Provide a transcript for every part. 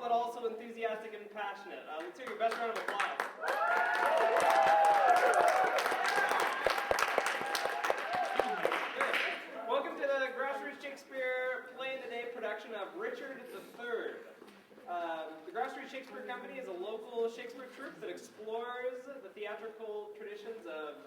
but also enthusiastic and passionate. Let's hear your best round of applause. Welcome to the Grassroots Shakespeare Play Today production of Richard III. The Grassroots Shakespeare Company is a local Shakespeare troupe that explores the theatrical traditions of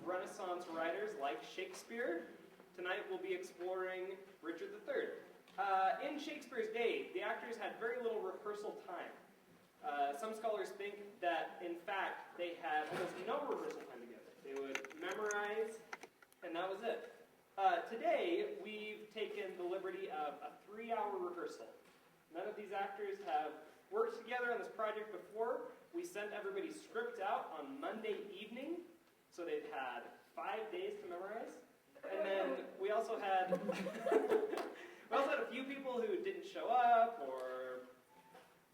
Renaissance writers like Shakespeare. Tonight we'll be exploring Richard III. In Shakespeare's day, the actors had very little rehearsal time. Some scholars think that, in fact, they had almost no rehearsal time together. They would memorize, and that was it. Today, we've taken the liberty of a 3-hour rehearsal. None of these actors have worked together on this project before. We sent everybody's script out on Monday evening, so they've had 5 days to memorize. And then we also had a few people who didn't show up or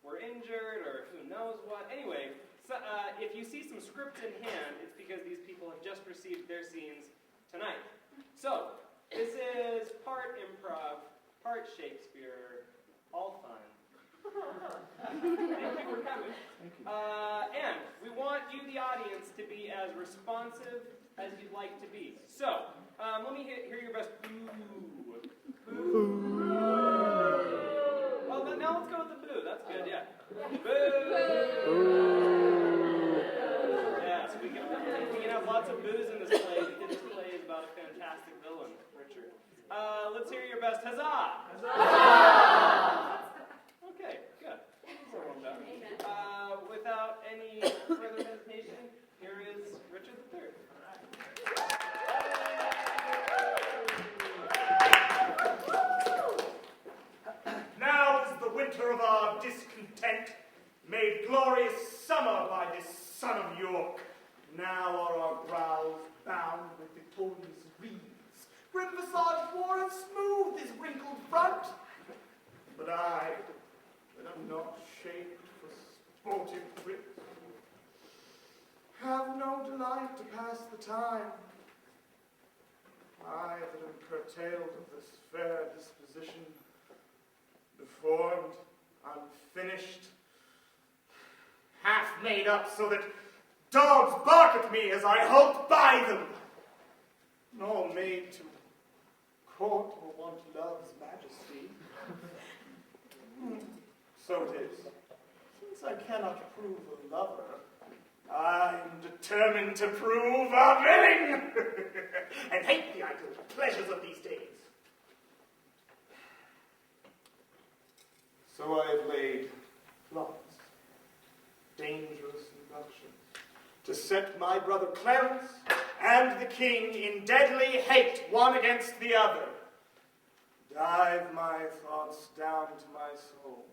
were injured or who knows what. Anyway, so, if you see some script in hand, it's because these people have just received their scenes tonight. So, this is part improv, part Shakespeare, all fun. Thank you for coming. And we want you, the audience, to be as responsive as you'd like to be. So, let me hear your best boo. Boo. Well, now let's go with the boo. That's good, yeah. Boo. Yeah, so we can have lots of boos in this play because this play is about a fantastic villain, Richard. Let's hear your best huzzah. Huzzah. Okay, good. So well done. Without any further hesitation, here is Richard III. Now is the winter of our discontent, made glorious summer by this son of York. Now are our brows bound with victorious wreaths, grim visage worn and smooth his wrinkled front. But I, that am not shaped for sportive wit, have no delight to pass the time. I that am curtailed of this fair disposition, deformed, unfinished, half made up so that dogs bark at me as I halt by them, nor made to court or want love's majesty. So it is. Since I cannot prove a lover, I am determined to prove a villain, and hate the idle pleasures of these days. So I have laid plots, dangerous inductions, to set my brother Clarence and the king in deadly hate one against the other. Dive my thoughts down to my soul.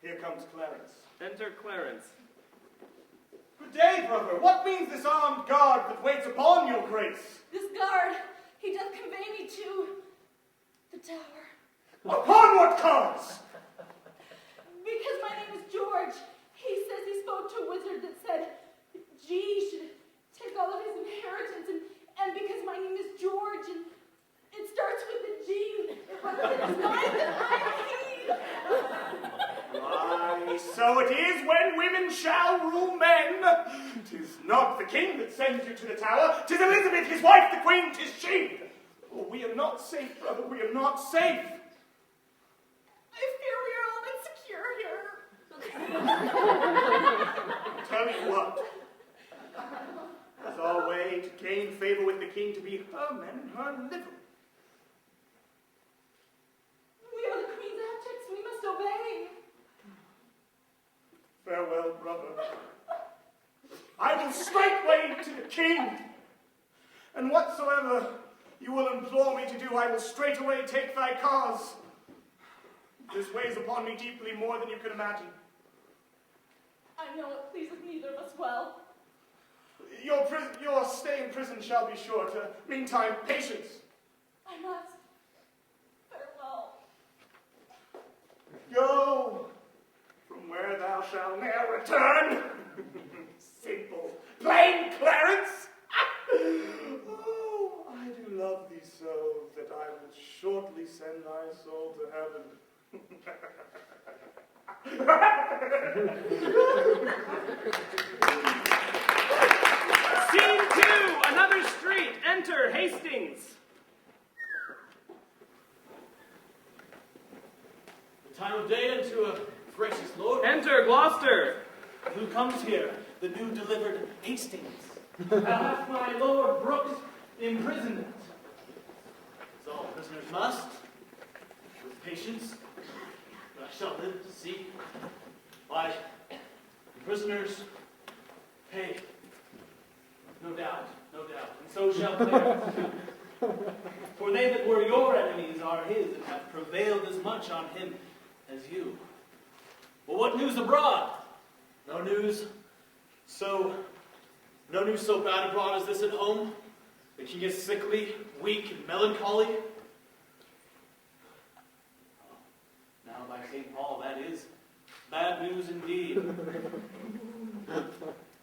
Here comes Clarence. Enter Clarence. Good day, brother. What means this armed guard that waits upon your grace? This guard, he doth convey me to the tower. Upon what cause? Because my name is George. He says he spoke to a wizard that said G should take all of his inheritance, and because my name is George, and it starts with a G, but it is mine that I need. Why, so it is when women shall rule men. 'Tis not the king that sends you to the tower, 'tis Elizabeth, his wife, the queen, 'tis she. Oh, we are not safe, brother, we are not safe. I fear we are all insecure here. Tell you what, it's our way to gain favor with the king to be her men and her livery. We are the queen's objects, we must obey. Farewell, brother. I will straightway to the king, and whatsoever you will implore me to do, I will straightway take thy cause. This weighs upon me deeply more than you can imagine. I know it pleaseth neither of us well. Your stay in prison shall be short. Meantime, patience. I must. Farewell. Go from where thou shalt ne'er return. Simple, plain Clarence. Oh, I do love thee so that I will shortly send thy soul to heaven. Scene 2, another street. Enter Hastings. The time of day unto a gracious lord. Enter Gloucester. Who comes here? The new delivered Hastings. Hath my lord Brooks imprisonment. As all prisoners must, with patience, but I shall live to see why the prisoners pay. No doubt, and so shall Clarence too. For they that were your enemies are his, and have prevailed as much on him as you. Well, what news abroad? No news so bad abroad as this at home. The king is sickly, weak, and melancholy. Now by St. Paul, that is bad news indeed.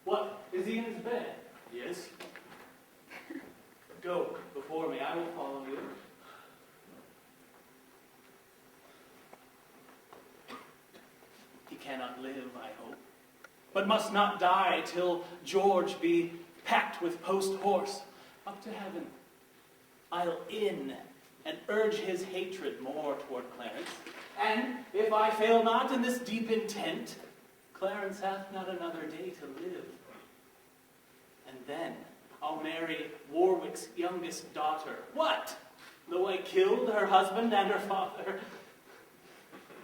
What? Is he in his bed? Yes. Go before me, I will follow you. He cannot live, I hope, but must not die till George be packed with post-horse up to heaven. I'll in and urge his hatred more toward Clarence, and if I fail not in this deep intent, Clarence hath not another day to live. And then I'll marry Warwick's youngest daughter. What? Though I killed her husband and her father.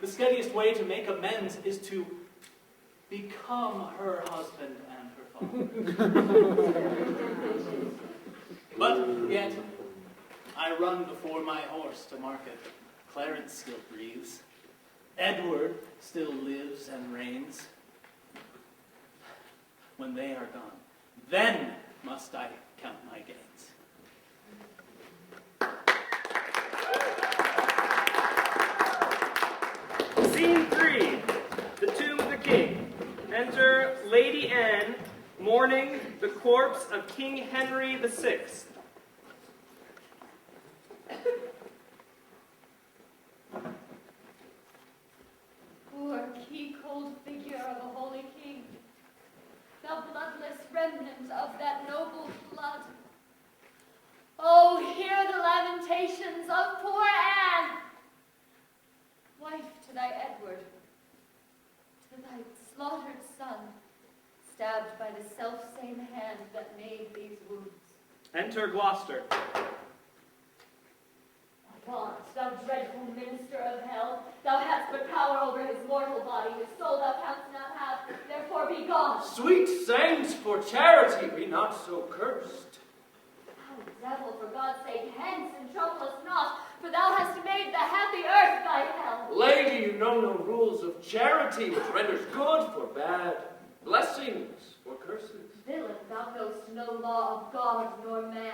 The steadiest way to make amends is to become her husband and her father. But yet, I run before my horse to market. Clarence still breathes. Edward still lives and reigns. When they are gone, then must I count my gains. Scene 3, the tomb of the king. Enter Lady Anne, mourning the corpse of King Henry VI. Poor key-cold figure of a holy king, thou bloodless remnant of that noble blood. Oh, hear the lamentations of poor Anne, wife to thy Edward, to thy slaughtered son, stabbed by the self-same hand that made these wounds. Enter Gloucester. Want, thou dreadful minister of hell, thou hast but power over his mortal body, his soul thou canst not have, therefore be gone. Sweet saints, for charity be not so cursed. Oh, devil, for God's sake, hence and trouble us not, for thou hast made the happy earth thy hell. Lady, you know no rules of charity, which renders good for bad, blessings for curses. Villain, thou knowst no law of God nor man.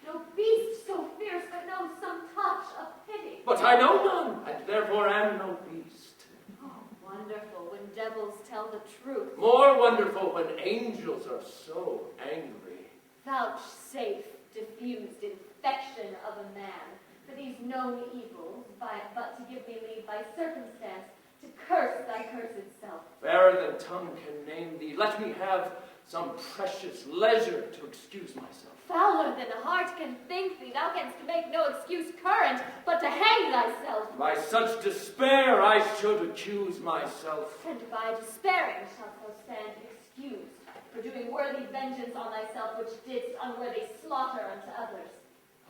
No beast so fierce that knows some touch of pity. But I know none, and therefore am no beast. Oh, wonderful when devils tell the truth. More wonderful when angels are so angry. Vouchsafe diffused infection of a man for these known evils, but to give me leave by circumstance to curse thy curse itself. Fairer than tongue can name thee, let me have some precious leisure to excuse myself. Fouler than a heart can think thee, thou canst make no excuse current, but to hang thyself. By such despair I should accuse myself. And by despairing shalt thou stand excused for doing worthy vengeance on thyself, which didst unworthy slaughter unto others.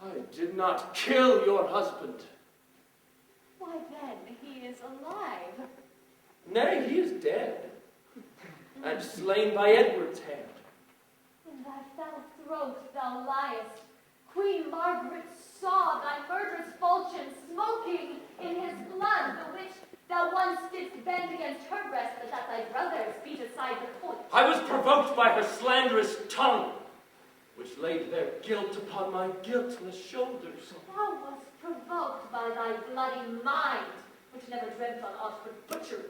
I did not kill your husband. Why then, he is alive. Nay, he is dead, and slain by Edward's hand. In thy fell throat thou liest. Queen Margaret saw thy murderous falchion smoking in his blood, the which thou once didst bend against her breast, but that thy brothers beat aside the point. I was provoked by her slanderous tongue, which laid their guilt upon my guiltless shoulders. Thou wast provoked by thy bloody mind, which never dreamt on aught but butcheries.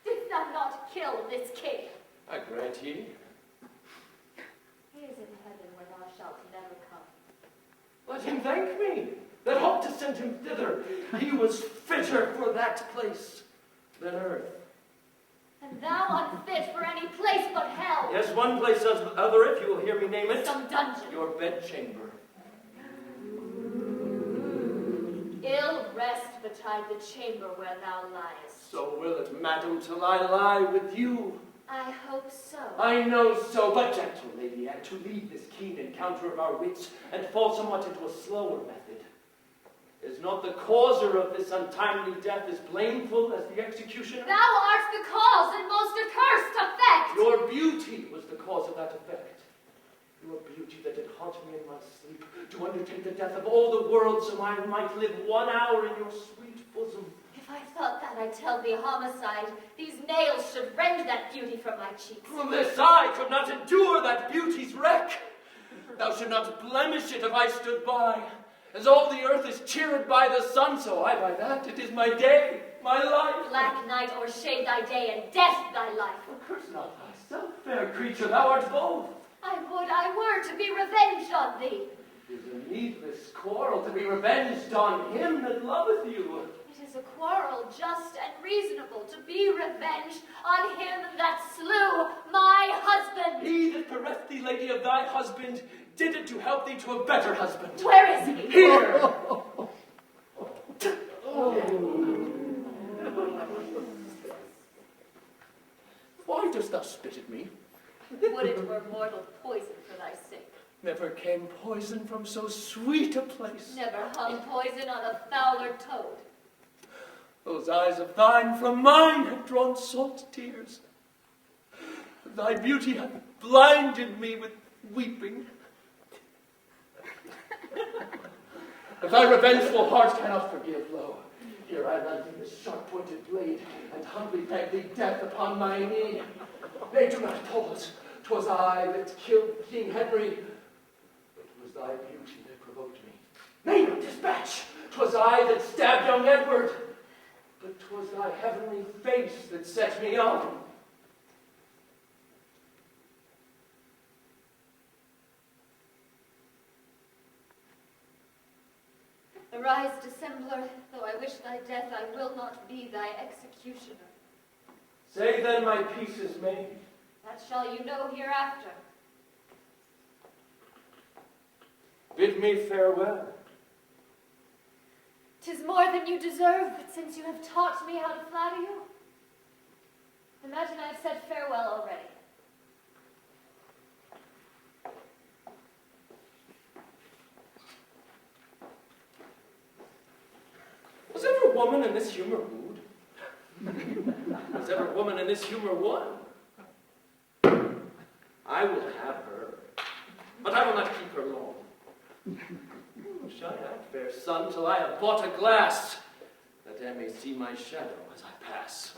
Didst thou not kill this king? I grant ye. He is in heaven where thou shalt never come. Let him thank me, that hoped to send him thither. He was fitter for that place than earth. And thou unfit for any place but hell. Yes, one place as other, if you will hear me name it. Some dungeon. Your bedchamber. Ill rest betide the chamber where thou liest. So will it, madam, till I lie with you. I hope so. I know so, but gentle lady, and to leave this keen encounter of our wits, and fall somewhat into a slower method, is not the causer of this untimely death as blameful as the executioner? Thou art the cause and most accursed effect. Your beauty was the cause of that effect. Your beauty that did haunt me in my sleep, to undertake the death of all the world, so I might live 1 hour in your sweet bosom. If I thought that, I tell thee homicide, these nails should rend that beauty from my cheeks. From this I could not endure that beauty's wreck. Thou should not blemish it if I stood by. As all the earth is cheered by the sun, so I by that. It is my day, my life. Black night o'ershade thy day, and death thy life. Curse not thyself, fair creature, thou art both. I would I were to be revenged on thee. It is a needless quarrel to be revenged on him that loveth you. It is a quarrel just and reasonable to be revenged on him that slew my husband. He that bereft thee, lady, of thy husband, did it to help thee to a better husband. Where is he? Here! Why dost thou spit at me? Would it were mortal poison for thy sake. Never came poison from so sweet a place. Never hung poison on a fouler toad. Those eyes of thine from mine have drawn salt tears. Thy beauty hath blinded me with weeping. If thy revengeful heart cannot forgive, lo, here I lend thee this sharp-pointed blade, and humbly beg thee death upon my knee. Nay, do not pause. 'Twas I that killed King Henry. It was thy beauty that provoked me. Nay, no dispatch. 'Twas I that stabbed young Edward. But 'twas thy heavenly face that set me on. Arise, dissembler, though I wish thy death, I will not be thy executioner. Say then my peace is made. That shall you know hereafter. Bid me farewell. 'Tis more than you deserve, but since you have taught me how to flatter you, imagine I have said farewell already. Was ever a woman in this humor wooed? Was ever a woman in this humor won? I will have her, but I will not keep her long. Shine out, fair sun, till I have bought a glass, that I may see my shadow as I pass.